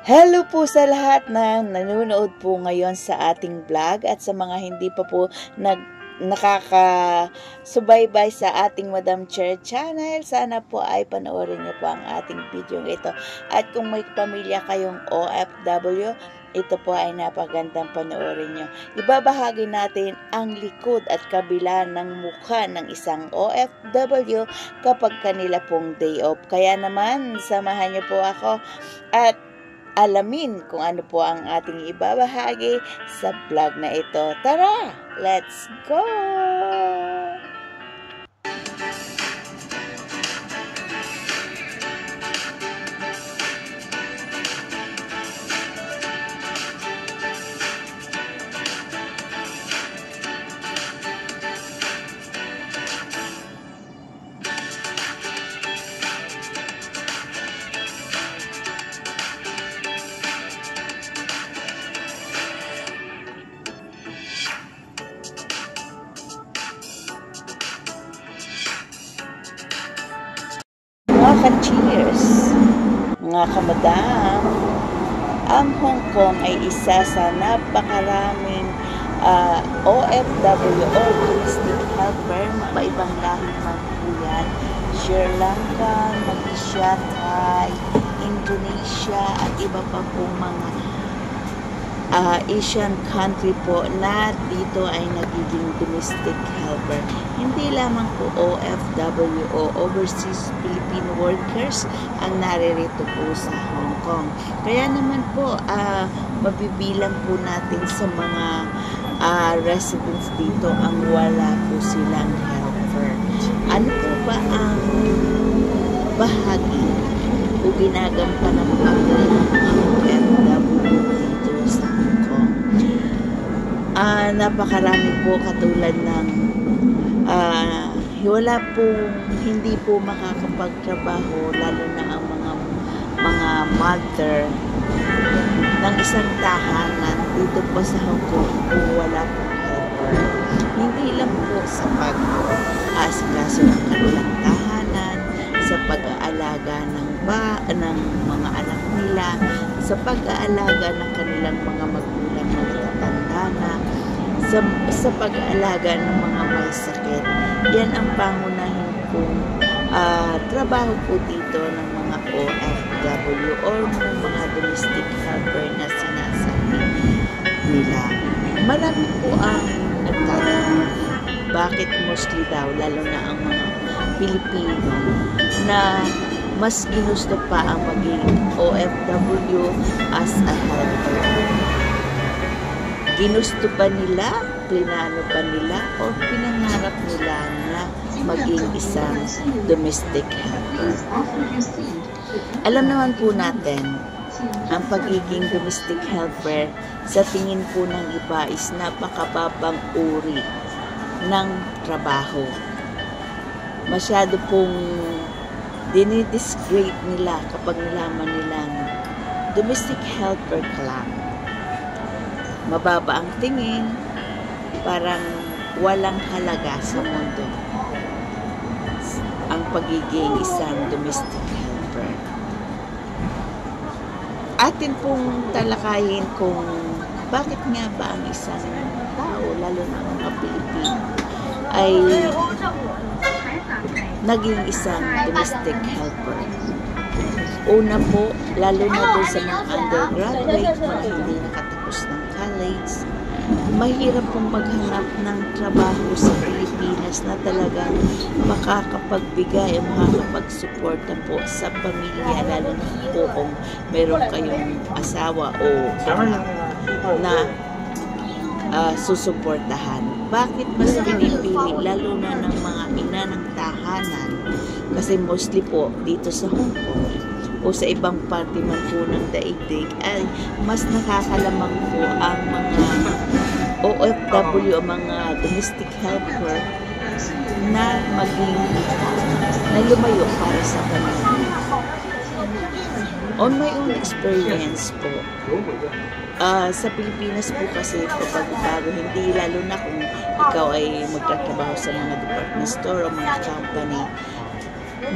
Hello po sa lahat na nanonood po ngayon sa ating vlog at sa mga hindi pa po nakakasubaybay sa ating Madam Chair channel. Sana po ay panoorin niyo po ang ating video ito. At kung may pamilya kayong OFW, ito po ay napagandang panoorin nyo. Ibabahagi natin ang likod at kabila ng mukha ng isang OFW kapag kanila pong day off. Kaya naman, samahan niyo po ako at alamin kung ano po ang ating ibabahagi sa vlog na ito. Tara! Let's go! Mga ka-cheers, mga kamadam, ang Hong Kong ay isa sa napakaraming OFW o domestic helper, iba-ibang lahi man po yan, Sri Lanka, Malaysia, Thai, Indonesia at iba pa po mga Asian country po na dito ay nagiging domestic helper. Hindi lamang po OFW o Overseas Philippine Workers ang naririto po sa Hong Kong. Kaya naman po, mabibilang po natin sa mga residents dito ang wala po silang helper. Ano po ba ang bahagi o ginagampanan ng papel ng OFW dito sa Hong Kong? Napakarami po katulad ng wala po, hindi po makakapagtrabaho, lalo na ang mga mother ng isang tahanan dito po sa Hong Kong po wala po helper. Hindi lang po sa pag-aasikaso ng kanilang tahanan, sa pag-aalaga ng mga anak nila, sa pag-aalaga ng kanilang mga magulang na natatanda na, sa pag-aalaga ng mga may sakit. Yan ang pangunahin pong trabaho po dito ng mga OFW or ng mga domestic helper na sinasabi nila. Marami po ang nagtatanong bakit mostly daw, lalo na ang mga Pilipino, na mas ginusto pa ang maging OFW as a helper. Ginusto pa nila, plinano pa nila, o pinangarap nila na maging isang domestic helper. Alam naman po natin, ang pagiging domestic helper sa tingin po ng iba is napakababang uri ng trabaho. Masyado pong dinidisgrade nila kapag nalaman nilang domestic helper ka lang. Mababa ang tingin, parang walang halaga sa mundo ang pagiging isang domestic helper. Atin pong talakayin kung bakit nga ba ang isang tao, lalo na mga Pilipino, ay naging isang domestic helper. Una po, lalo na doon sa mga undergraduate, mga hindi nakatapos ng college, mahirap pong maghanap ng trabaho sa Pilipinas na talagang makakapagbigay o makakapagsuporta po sa pamilya, lalo na po kung meron kayong asawa o anak na susuportahan. Bakit mas pinipili, lalo na ng mga ina ng tahanan, kasi mostly po dito sa Hong Kong o sa ibang parte man po ng daigdig ay mas nakakalamang po ang mga OFW o mga domestic helper na lumayo para sa pamilya. On my own experience po, sa Pilipinas po kasi pagbago, hindi lalo na kung ikaw ay magtatrabaho sa mga department store o mga company,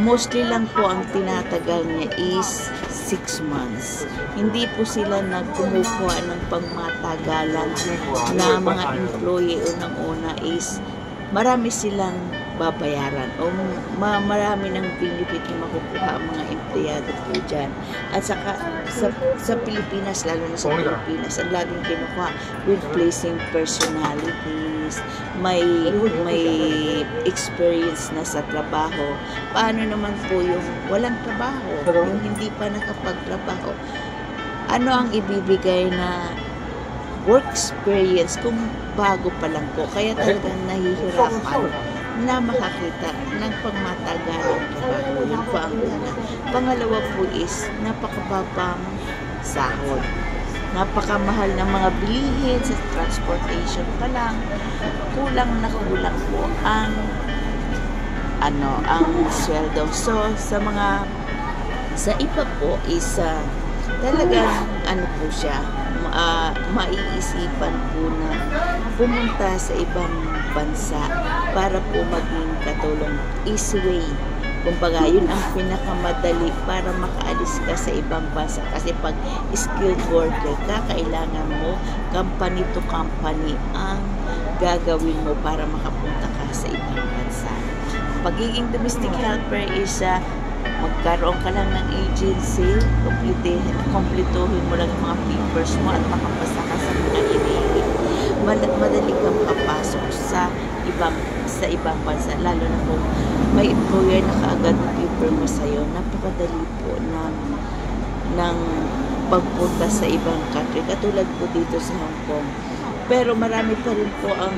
mostly lang po ang tinatagal niya is 6 months. Hindi po sila nagkumukuha ng pangmatagalan na mga employee unang-una is marami silang babayaran o marami ng benefit na makukuha ang mga empleyado po dyan. At saka sa Pilipinas, lalo na sa Pilipinas, ang laging kinukuha with placing personalities, may experience na sa trabaho. Paano naman po yung walang trabaho, yung hindi pa nakapagtrabaho? Ano ang ibibigay na work experience kung bago pa lang po? Kaya talagang nahihirapan na makakita ng pangmatagalang trabaho. Yun po ang una. Pangalawa po is napakababang sahod. Napakamahal ng mga bilihin sa transportation pa lang. Kulang na kulang po ang sweldo. So sa iba po is talagang po siya, maiisipan po na pumunta sa ibang bansa para po maging katulong easy way. Kumbaga, yun ang pinakamadali para makaalis ka sa ibang bansa. Kasi pag skilled worker ka, kailangan mo company to company ang gagawin mo para makapunta ka sa ibang bansa. Pagiging domestic helper is magkaroon ka lang ng agency, kumpletuhin mo lang yung mga papers mo at makapasa ka sa mga hinihingi. Madali kang papasok sa ibang bansa, lalo na kung may employer na kaagad na paper mo sa'yo. Napakadali po ng pagpunta sa ibang country, katulad po dito sa Hong Kong. Pero marami pa rin po ang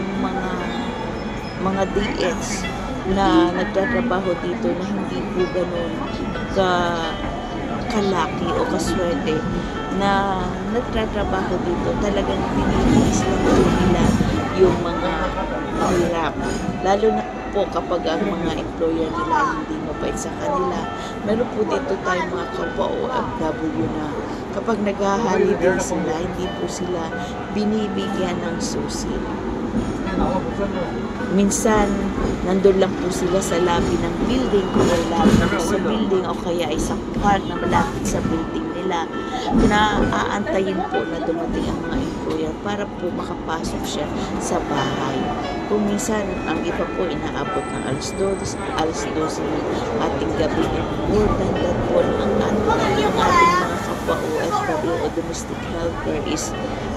mga DH na nagtatrabaho dito na hindi po ganun kalaki o kaswerte na nagtatrabaho dito. Talagang pinilinis lang po nila yung mga hirap. Lalo na po kapag ang mga employer nila hindi mabait sa kanila. Meron po dito tayong mga kapwa OFW na kapag nag-holiday sila, hindi po sila binibigyan ng susi. Minsan, nandun lang po sila sa lobby ng building, kung may lobby sa building o kaya isang park na malapit sa building nila, na aantayin po na dumating ang mga employer para po makapasok siya sa bahay. Kung minsan, ang iba po inaabot ng alas 12 ng ating gabi. More than that po, ang ating mga kapwa OFW o domestic helper is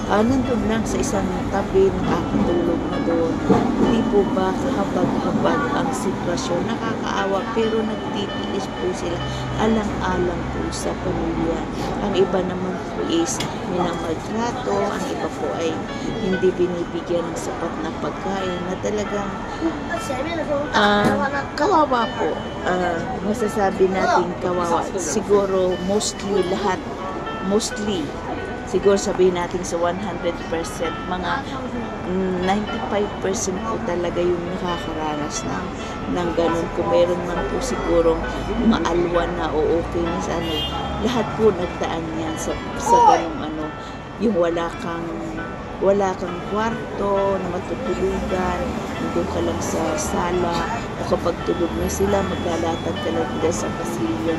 nandun lang sa isang tabi, nakakatulog na doon. Hindi po ba kahabag-habag ang sitwasyon? Nakakaawa, pero nagtitiis po sila alang-alang po sa pamilya. Ang iba naman po is minamaltrato, ang iba po ay hindi binibigyan ng sapat na pagkain na talagang kawawa po. Masasabi natin kawawa. Siguro siguro sabihin natin sa 100%, mga 95% po talaga yung nakakaranas ng ganun. Kung meron man po sigurong maalwan na o okay na sa lahat po nagdaan yan sa ganung yung wala kang kwarto na matutulugan, nandun ka lang sa sala, o kapag tulog na sila, maglalatag ka lang sa pasilyo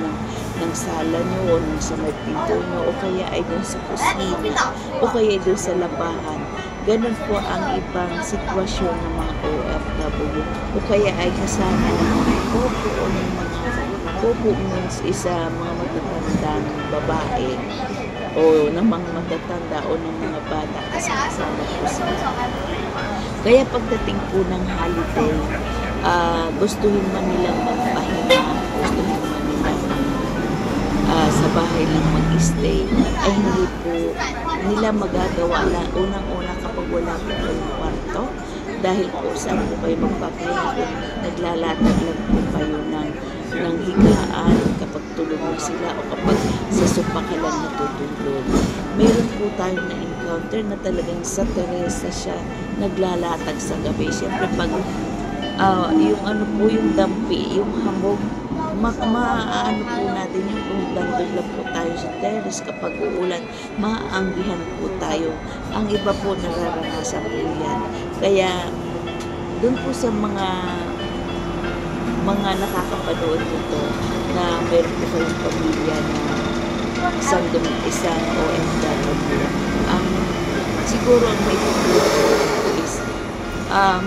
ng sala nyo, o sa may pinto nyo, o kaya ay doon sa kusina, o kaya doon sa labahan. Ganun po ang ibang sitwasyon ng mga OFW, o kaya ay kasama ng mga kopo o ng mga kopo means isa mga matatandang babae o ng mga matatanda o ng mga bata kasama po sila. Kaya pagdating po ng holiday, gustuhin man nilang magpahinga, gustuhin man nilang sa bahay lang mag-stay, ay hindi po nila magagawa lang. Unang-una kapag wala po kayong kwarto, dahil po saan po kayo magpapahinga, naglalatag lang po kayo ng higaan kapag tulog na sila o kapag sa sopa ka lang natutulog. Meron po tayong na-encounter na talagang sa teresa siya naglalatag sa gabi. Siyempre pag yung dampi, yung hamog, maaano po natin yung kung dandog lang po tayo sa terrace kapag uulan, maaanggihan po tayo. Ang iba po nararanasan po yan. Kaya doon po sa mga mga nakakapanood nito na meron po kayong pamilya na isang OFW, siguro ang may tutulong po is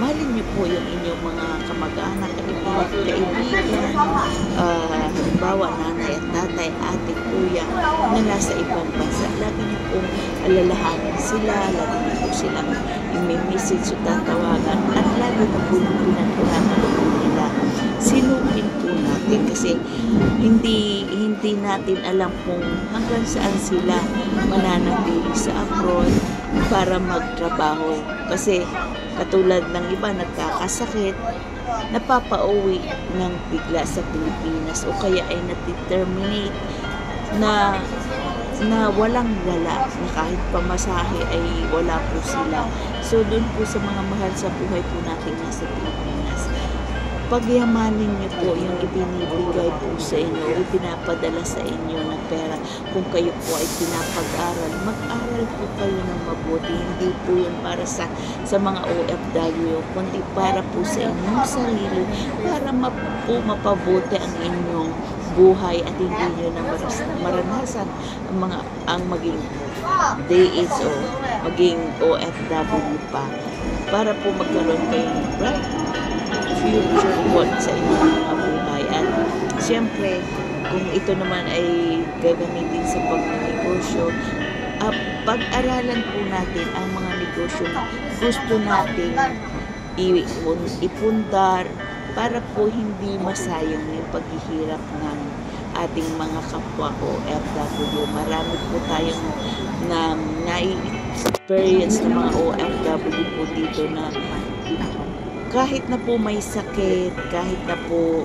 mahalin niyo po yung inyong mga kamag-anak, kaibigan, halimbawa nanay at tatay, ate, kuya na nasa ibang bansa. Lagi niyo pong alalahanin sila, lagi niyo po silang i-message o tatawagan, at lagi na po pinatunanan po nila. Sinupin po natin kasi hindi natin alam kung hanggang saan sila mananatili sa abroad para magtrabaho. Kasi katulad ng iba nagkakasakit, napapauwi ng bigla sa Pilipinas o kaya ay na-determinate na walang wala, na kahit pamasahe ay wala po sila. So doon po sa mga mahal sa buhay po natin nasa Pilipinas, pagyamanin niyo po yung ibinibigay po sa inyo, ipinapadala sa inyo na pera. Kung kayo po ay pinapag-aral, mag-aral po kayo ng mabuti. Hindi po yun para sa mga OFW, kundi para po sa inyong sarili, para mapabuti ang inyong buhay at hindi nyo na maranasan ang maging DH o maging OFW pa, para po magkaroon kayo ng bright future po sa inyong mga buhay. At siyempre, kung ito naman ay gagamitin sa pagnegosyo, pag-aralan po natin ang mga negosyo na gusto nating ipundar para po hindi masayang yung paghihirap ng ating mga kapwa OFW. Marami po tayong na-experience ng mga OFW po dito na kahit na po may sakit, kahit na po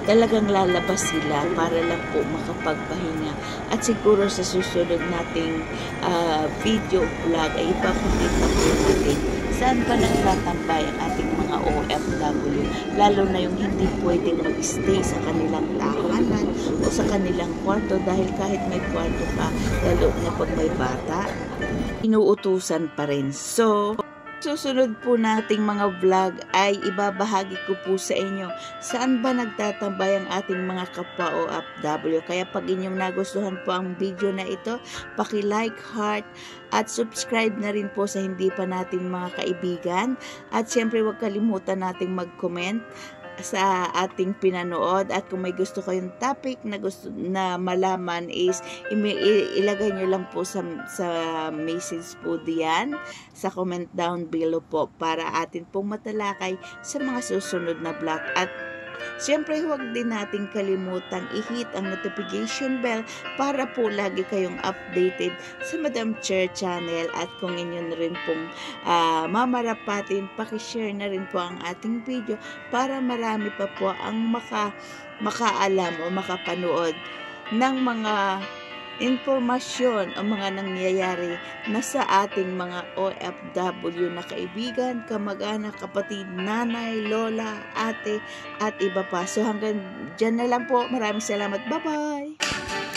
talagang lalabas sila para lang po makapagpahinga. At siguro sa susunod nating video vlog ay ipapakita po natin saan pa nagtatambay ang ating mga OFW, lalo na yung hindi pwedeng mag-stay sa kanilang tahanan o sa kanilang kwarto, dahil kahit may kwarto pa, lalo na pag may bata, inuutusan pa rin. So susunod po nating mga vlog ay ibabahagi ko po sa inyo saan ba nagtatambay ang ating mga kapwa OFW. Kaya pag inyong nagustuhan po ang video na ito, paki-like, heart, at subscribe na rin po sa hindi pa nating mga kaibigan. At syempre huwag kalimutan nating mag-comment sa ating pinanood, at kung may gusto kayong topic na gusto na malaman is ilagay nyo lang po sa message po diyan sa comment down below po para atin pong matalakay sa mga susunod na vlog. At siyempre huwag din nating kalimutang i-hit ang notification bell para po lagi kayong updated sa Madam Chair channel. At kung inyo na rin pong mamarapatin, pakishare na rin po ang ating video para marami pa po ang makaalam o makapanood ng mga impormasyon o mga nangyayari na sa ating mga OFW na kaibigan, kamag-anak, kapatid, nanay, lola, ate, at iba pa. So hanggang dyan na lang po. Maraming salamat. Bye-bye!